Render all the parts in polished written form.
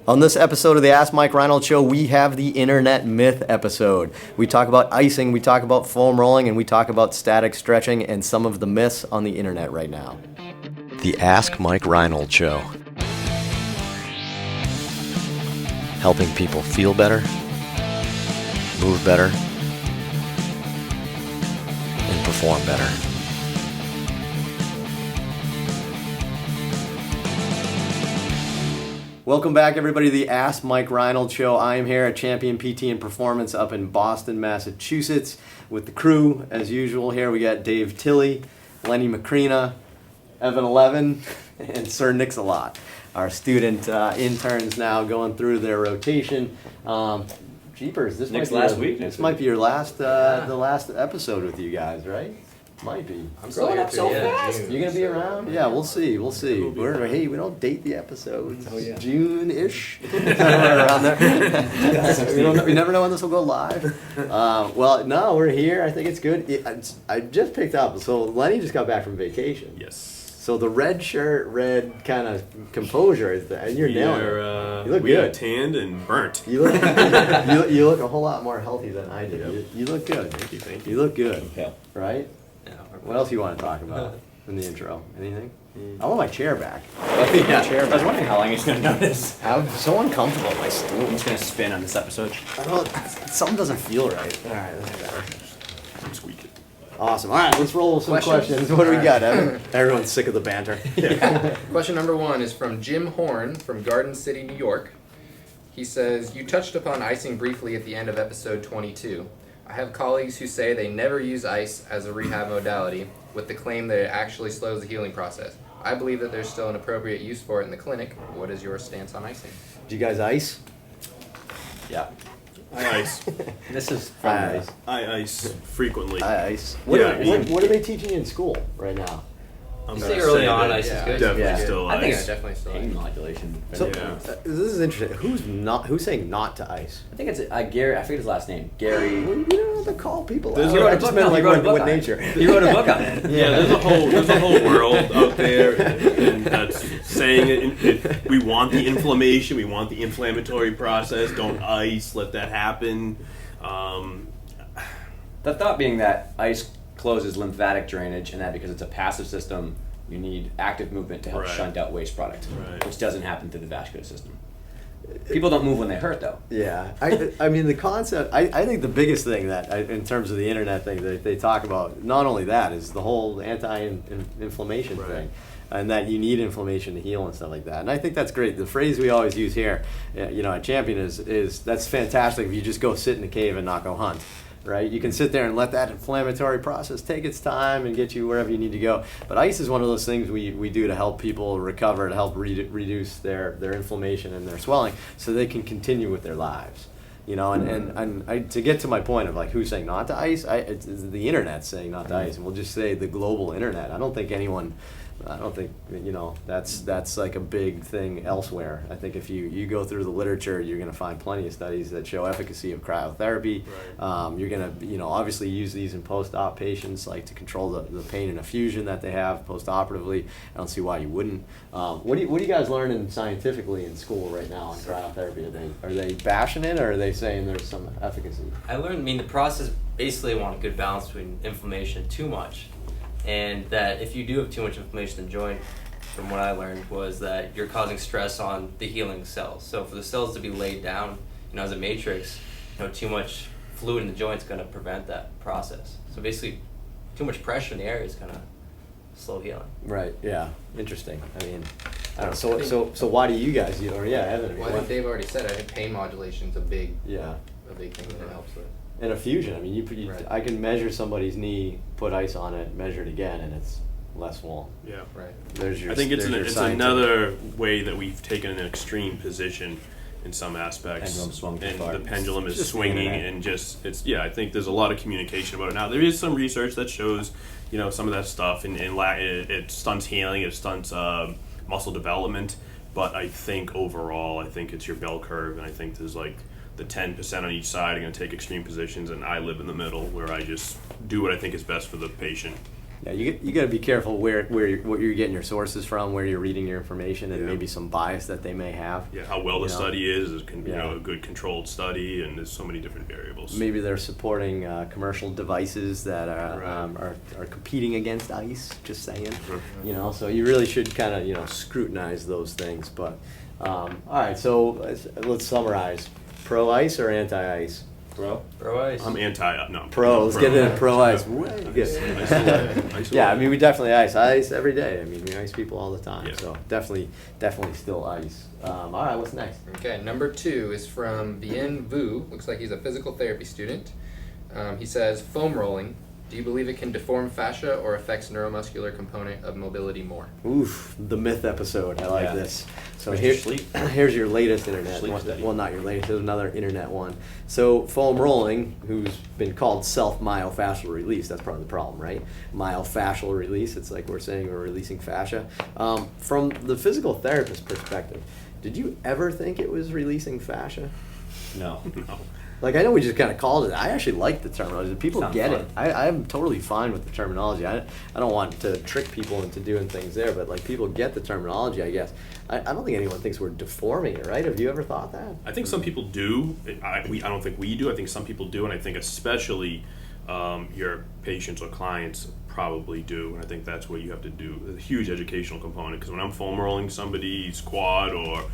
On this episode of the Ask Mike Reinold Show, we have the Internet Myth episode. We talk about icing, we talk about foam rolling, and we talk about static stretching and some of the myths on the internet right now. The Ask Mike Reinold Show. Helping people feel better, move better, and perform better. Welcome back, everybody, to the Ask Mike Reinold Show. I am here at Champion PT and Performance up in Boston, Massachusetts, with the crew. As usual, here we got Dave Tilley, Lenny Macrina, Evan 11, and Sir Nix-a-Lot, our student interns now going through their rotation. Jeepers, this might be your last, the last episode with you guys, right? Might be. I'm growing up so fast. You're gonna be around? Yeah, we'll see. Hey, we don't date the episodes. Oh, yeah. June-ish. Around there. We never know when this will go live. Well, no, we're here. I think it's good. I just picked up. So Lenny just got back from vacation. Yes. So the red shirt, red kind of composure is there, and you're nailing it. You look we good. are tanned and burnt. You look, you look a whole lot more healthy than I do. Yep. You look good. Thank you. You look good. Yeah. Right? Yeah. What else you want to talk about in the intro? Anything? I want my chair back. I was wondering how long you're going to notice. I'm so uncomfortable in my stool. I'm just going to spin on this episode. I don't. Something doesn't feel right. All right, that's better. I'm squeaking. Awesome. All right, let's roll with some questions. What do we got, Evan? Everyone's sick of the banter. Question number 1 is from Jim Horn from Garden City, New York. He says, you touched upon icing briefly at the end of episode 22. I have colleagues who say they never use ice as a rehab modality with the claim that it actually slows the healing process. I believe that there's still an appropriate use for it in the clinic. What is your stance on icing? Do you guys ice? Yeah. I ice. This is I from I ice frequently. I ice. What What are they teaching you in school right now? I'm You gonna say early say on that ice is good? Definitely Yeah. still I think ice. it's definitely still pain modulation. So Yeah. this is interesting. Who's saying not to ice? I think it's Gary. I forget his last name. Gary. You don't have to call people There's out. a- I just meant he like wrote a book what on it. nature. He wrote a book on it. Yeah, there's a whole world out there and that's saying we want the inflammation, we want the inflammatory process. Don't ice, let that happen. The thought being that ice closes lymphatic drainage, and that because it's a passive system, you need active movement to help Right. shunt out waste product, Right. which doesn't happen through the vascular system. People don't move when they hurt, though. Yeah, I mean the concept. I think the biggest thing that in terms of the internet thing that they talk about, not only that, is the whole anti-inflammation Right. thing, and that you need inflammation to heal and stuff like that. And I think that's great. The phrase we always use here, at Champion is that's fantastic if you just go sit in the cave and not go hunt. Right, you can sit there and let that inflammatory process take its time and get you wherever you need to go. But ice is one of those things we do to help people recover, to help reduce their inflammation and their swelling, so they can continue with their lives. And to get to my point of like who's saying not to ice, it's the internet saying not to ice, and we'll just say the global internet. I don't think that's like a big thing elsewhere. I think if you go through the literature, you're going to find plenty of studies that show efficacy of cryotherapy. Right. You're going to obviously use these in post-op patients, like to control the pain and effusion that they have post-operatively. I don't see why you wouldn't. What do you guys learning scientifically in school right now on cryotherapy? Are they bashing it, or are they saying there's some efficacy? The process basically want a good balance between inflammation and too much. And that if you do have too much inflammation in the joint, from what I learned, was that you're causing stress on the healing cells. So for the cells to be laid down, as a matrix, too much fluid in the joint is going to prevent that process. So basically, too much pressure in the area is going to slow healing. Right. Yeah. Interesting. I mean, I don't know. So why do you guys? Evan. Well, I think Dave already said it. I think pain modulation is a big thing that it helps with. And a fusion. I mean, Right. I can measure somebody's knee, put ice on it, measure it again, and it's less swollen. Yeah. Right. I think it's another way that we've taken an extreme position in some aspects. Pendulum swung too and far. the pendulum is Just the swinging internet. and I think there's a lot of communication about it now. There is some research that shows some of that stuff and it stunts healing, it stunts muscle development, but I think overall it's your bell curve, and I think there's like the 10% on each side are going to take extreme positions, and I live in the middle where I just do what I think is best for the patient. Yeah, you got to be careful what you're getting your sources from, where you're reading your information, and maybe some bias that they may have. Yeah, how well the study is Yeah. a good controlled study, and there's so many different variables. Maybe they're supporting commercial devices that are competing against ice. Just saying, So you really should kind of scrutinize those things. But all right, so let's summarize: pro ice or anti ice? Pro ice. I'm anti. No. Pro. Let's get into pro ice. Ice Yeah, I mean, we definitely ice every day. I mean, we ice people all the time. Yeah. So definitely still ice. All right, what's next? Okay, number 2 is from Bien Vu. Looks like he's a physical therapy student. He says, foam rolling. Do you believe it can deform fascia or affects neuromuscular component of mobility more? Oof, the myth episode. I like Yeah. this. So Mr. here, Sleep. here's your latest internet Sleep one. study. Well, not your latest. There's another internet one. So foam rolling, who's been called self-myofascial release. That's part of the problem, right? Myofascial release. It's like we're saying we're releasing fascia. From the physical therapist perspective, did you ever think it was releasing fascia? No. No. Like, I know we just kind of called it. I actually like the terminology. People Sounds get fun. it. I'm totally fine with the terminology. I don't want to trick people into doing things there, but, like, people get the terminology, I guess. I don't think anyone thinks we're deforming it, right? Have you ever thought that? I think some people do. I don't think we do. I think some people do, and I think especially your patients or clients probably do. And I think that's what you have to do. A huge educational component, because when I'm foam rolling somebody's quad or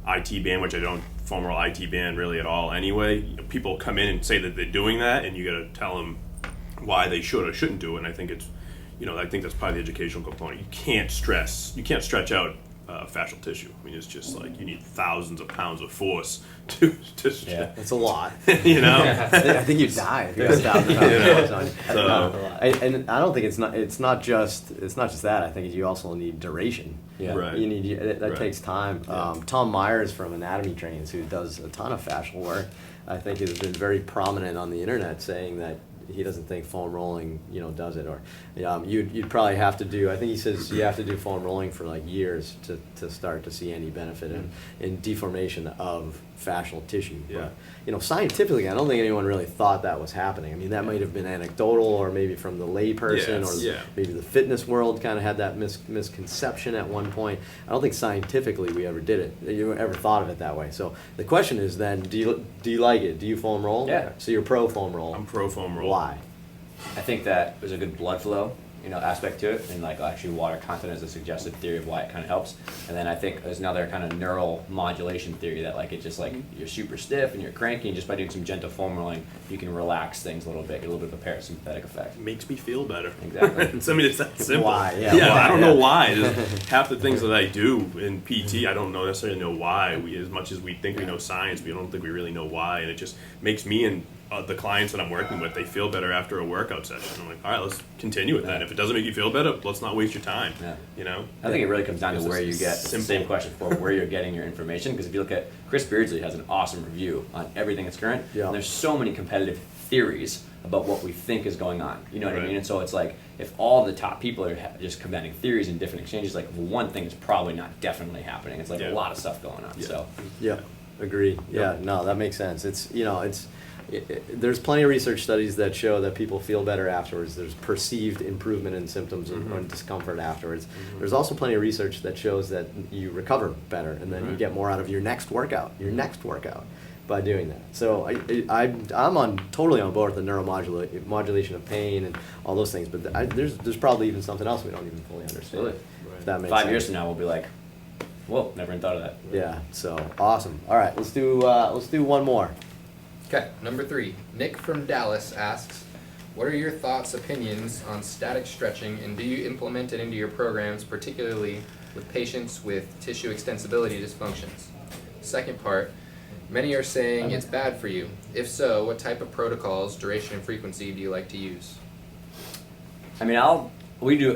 IT band, which I don't foam roll IT band really at all anyway, people come in and say that they're doing that, and you got to tell them why they should or shouldn't do it. And I think it's, I think that's part of the educational component. You can't stretch out fascial tissue. I mean, it's just like you need thousands of pounds of force to Yeah. It's a lot. you know. I think you'd die if you had 1,000 pounds on you. So- And I don't think it's not just that. I think you also need duration. Yeah. Right. You need that Right. takes time. Tom Myers from Anatomy Trains, who does a ton of fascial work, I think has been very prominent on the internet, saying that he doesn't think foam rolling, does it. Or you'd probably have to do. I think he says you have to do foam rolling for like years to start to see any benefit in deformation of fascial tissue. Yeah. But scientifically, I don't think anyone really thought that was happening. I mean, that might have been anecdotal, or maybe from the layperson, or maybe the fitness world kind of had that misconception at one point. I don't think scientifically we ever did it. You ever thought of it that way? So the question is then, do you like it? Do you foam roll? Yeah. So you're pro foam roll. I'm pro foam roll. Why? I think that there's a good blood flow, aspect to it, and like actually water content is a suggested theory of why it kind of helps. And then I think there's another kind of neural modulation theory that like it just like you're super stiff and you're cranky, and just by doing some gentle foam rolling, you can relax things a little bit, get a little bit of a parasympathetic effect. It makes me feel better. Exactly. I mean, it's that simple. Why? Yeah, why? I don't know Yeah. why. Half the things that I do in PT, I don't necessarily know why. As much as we think we know science, we don't think we really know why, and it just makes me and the clients that I'm working with, they feel better after a workout session. I'm like, all right, let's continue with that. If it doesn't make you feel better, let's not waste your time. Yeah. I think it really comes down to where you get, it's the same question for where you're getting your information, because if you look at, Chris Beardsley has an awesome review on everything that's current, and there's so many competitive theories about what we think is going on, you know what I mean? And so it's like, if all the top people are just combating theories in different exchanges, like one thing is probably not definitely happening. It's like a lot of stuff going on, so. Yeah, agree. Yeah, no, that makes sense. There's plenty of research studies that show that people feel better afterwards. There's perceived improvement in symptoms and discomfort afterwards. There's also plenty of research that shows that you recover better, and then you get more out of your next workout by doing that. So I'm totally on board with the neuromodulation of pain and all those things, but there's probably even something else we don't even fully understand. Absolutely. If that makes 5 sense. years from now, we'll be like, whoa, never even thought of that. Yeah, so awesome. All right, let's do one more. Okay, number 3. Nick from Dallas asks, what are your thoughts, opinions on static stretching, and do you implement it into your programs, particularly with patients with tissue extensibility dysfunctions? Second part, many are saying it's bad for you. If so, what type of protocols, duration, and frequency do you like to use? I mean,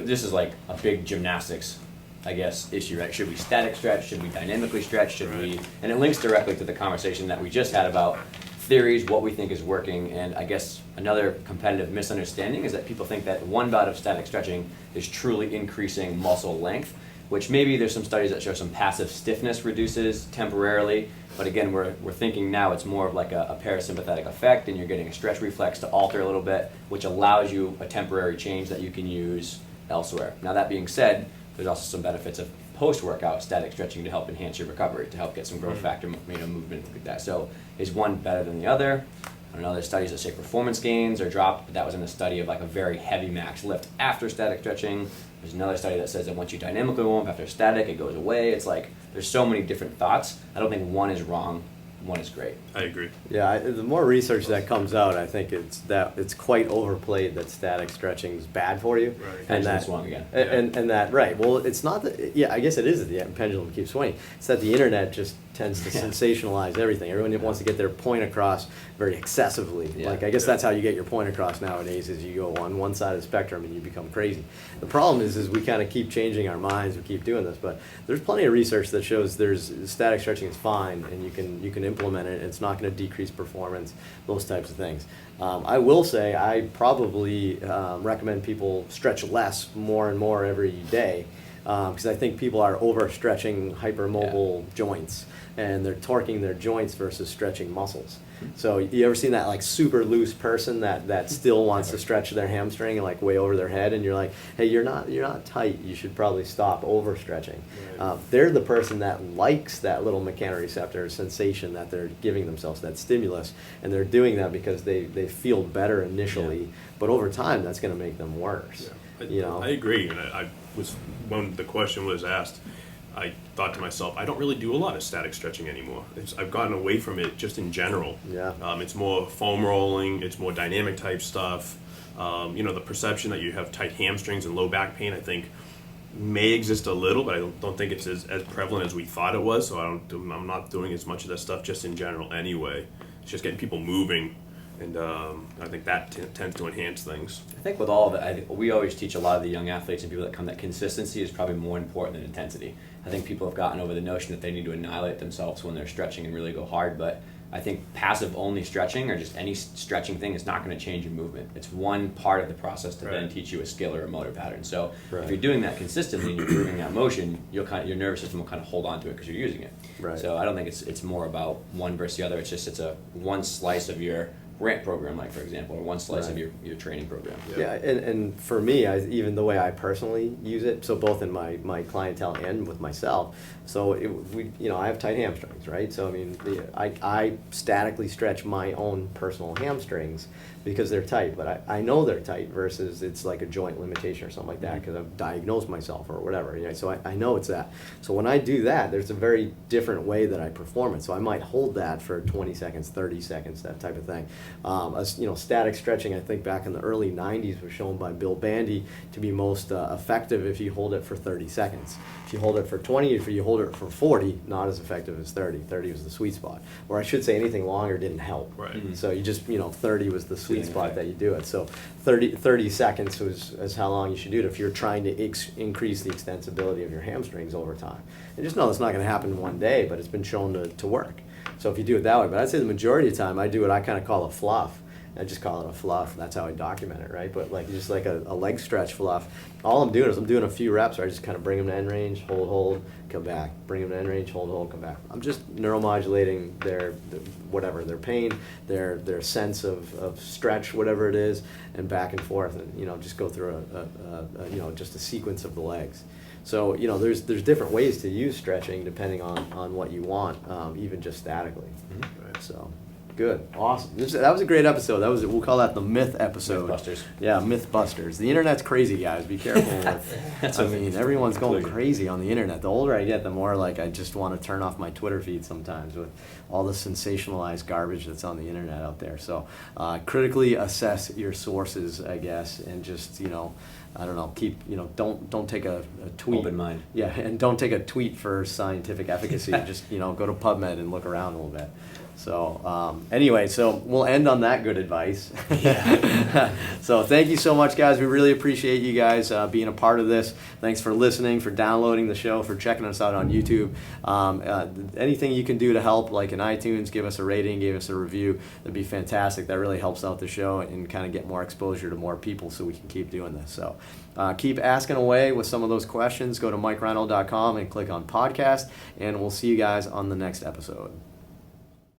this is like a big gymnastics, I guess, issue, right? Should we static stretch? Should we dynamically stretch? Should we? And it links directly to the conversation that we just had about theories, what we think is working, and I guess another competitive misunderstanding is that people think that one bout of static stretching is truly increasing muscle length, which maybe there's some studies that show some passive stiffness reduces temporarily, But again, we're thinking now it's more of like a parasympathetic effect, and you're getting a stretch reflex to alter a little bit, which allows you a temporary change that you can use elsewhere. Now that being said, there's also some benefits of post-workout static stretching to help enhance your recovery, to help get some growth factor, movement like that. So is one better than the other? I don't know, there's studies that say performance gains are dropped, but that was in a study of like a very heavy max lift after static stretching. There's another study that says that once you dynamically warm up after static, it goes away. It's like, there's so many different thoughts. I don't think one is wrong, one is great. I agree. Yeah, the more research that comes out, I think it's quite overplayed that static stretching is bad for you. Right. And that swung again. And that, right. Well, it's not that, yeah, I guess it is that the pendulum keeps swinging. It's that the internet just tends to sensationalize everything. Everyone wants to get their point across very excessively. Yeah. Like, I guess that's how you get your point across nowadays, is you go on one side of the spectrum and you become crazy. The problem is we kind of keep changing our minds, we keep doing this, but there's plenty of research that shows there's static stretching is fine, and you can implement it. It's not going to decrease performance, those types of things. I will say I probably recommend people stretch less, more and more every day, because I think people are overstretching hypermobile joints, and they're torquing their joints versus stretching muscles. So you ever seen that like super loose person that still wants to stretch their hamstring and like way over their head, and you're like, hey, you're not tight. You should probably stop overstretching. Right. They're the person that likes that little mechanoreceptor sensation that they're giving themselves, that stimulus, and they're doing that because they feel better initially, but over time that's going to make them worse. Yeah. I agree. And I was, when the question was asked, I thought to myself, I don't really do a lot of static stretching anymore. I've gotten away from it just in general. Yeah. It's more foam rolling, it's more dynamic type stuff. The perception that you have tight hamstrings and low back pain, I think, may exist a little, but I don't think it's as prevalent as we thought it was. So I'm not doing as much of that stuff just in general anyway. It's just getting people moving. And I think that tends to enhance things. I think with all of it, we always teach a lot of the young athletes and people that come that consistency is probably more important than intensity. I think people have gotten over the notion that they need to annihilate themselves when they're stretching and really go hard, but I think passive only stretching or just any stretching thing is not going to change your movement. It's one part of the process to then teach you a skill or a motor pattern. So if you're doing that consistently and you're improving that motion, your nervous system will kind of hold on to it because you're using it. Right. So I don't think it's more about one versus the other. It's a one slice of your grant program, like for example, or one slice of your training program. Yeah, and for me, even the way I personally use it, so both in my clientele and with myself, so I have tight hamstrings, right? So I mean, I statically stretch my own personal hamstrings because they're tight, but I know they're tight versus it's like a joint limitation or something like that because I've diagnosed myself or whatever. So I know it's that. So when I do that, there's a very different way that I perform it. So I might hold that for 20 seconds, 30 seconds, that type of thing. Static stretching, I think back in the early 90s was shown by Bill Bandy to be most effective if you hold it for 30 seconds. If you hold it for 20, if you hold it for 40, not as effective as 30. 30 was the sweet spot. Or I should say anything longer didn't help. Right. Mm-hmm. So you just, 30 was the sweet spot that you do it. So 30 seconds is how long you should do it if you're trying to increase the extensibility of your hamstrings over time. And just know it's not going to happen in one day, but it's been shown to work. So if you do it that way, but I'd say the majority of the time I do what I kind of call a fluff. I just call it a fluff. That's how I document it, right? But like just like a leg stretch fluff. All I'm doing is I'm doing a few reps where I just kind of bring them to end range, hold, come back. Bring them to end range, hold, come back. I'm just neuromodulating their pain, their sense of stretch, whatever it is, and back and forth, and just go through just a sequence of the legs. So there's different ways to use stretching depending on what you want, even just statically. Mm-hmm. Right. So. Good, awesome. That was a great episode. We'll call that the myth episode. Mythbusters. Yeah, Mythbusters. The internet's crazy, guys. Be careful. Everyone's going crazy on the internet. The older I get, the more like I just want to turn off my Twitter feed sometimes with all the sensationalized garbage that's on the internet out there. So critically assess your sources, I guess, and just I don't know. Keep don't take a tweet. Open mind. Yeah, and don't take a tweet for scientific efficacy. Just go to PubMed and look around a little bit. So anyway, so we'll end on that good advice. Yeah. So thank you so much, guys. We really appreciate you guys being a part of this. Thanks for listening, for downloading the show, for checking us out on YouTube. Anything you can do to help, like in iTunes, give us a rating, give us a review. That'd be fantastic. That really helps out the show and kind of get more exposure to more people so we can keep doing this. So keep asking away with some of those questions. Go to MikeReinold.com and click on podcast, and we'll see you guys on the next episode.